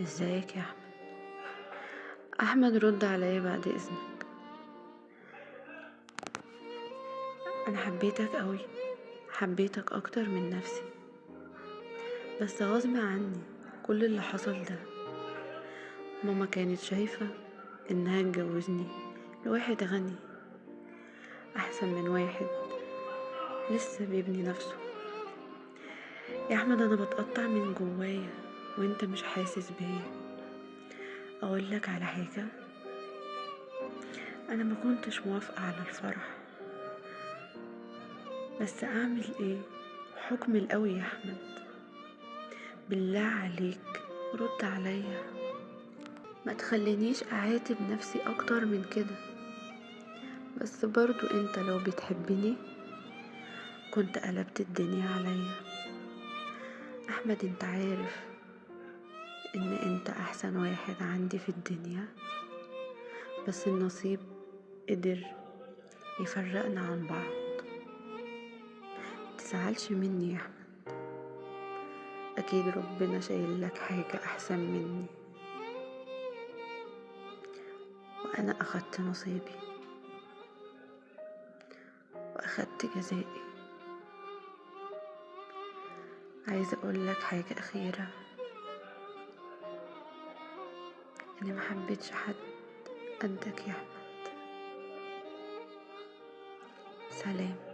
ازيك يا احمد؟ احمد رد عليا بعد اذنك. انا حبيتك قوي، حبيتك اكتر من نفسي، بس غصب عني. كل اللي حصل ده، ماما كانت شايفة انها تجوزني لواحد غني احسن من واحد لسه بيبني نفسه. يا احمد انا بتقطع من جوايا وانت مش حاسس بيا. اقول لك على حاجة، انا ما كنتش موافقة على الفرح، بس اعمل ايه؟ حكم القوي يا احمد. بالله عليك رد عليا، ما تخلينيش اعاتب نفسي اكتر من كده. بس برضو انت لو بتحبني كنت قلبت الدنيا عليا. احمد انت عارف ان انت احسن واحد عندي في الدنيا، بس النصيب قدر يفرقنا عن بعض. متزعلش مني يا احمد، اكيد ربنا شايل لك حاجة احسن مني، وانا اخدت نصيبي واخدت جزائي. عايزة اقول لك حاجة اخيرة، اني ما حبيتش حد قدك يا احمد. سلام.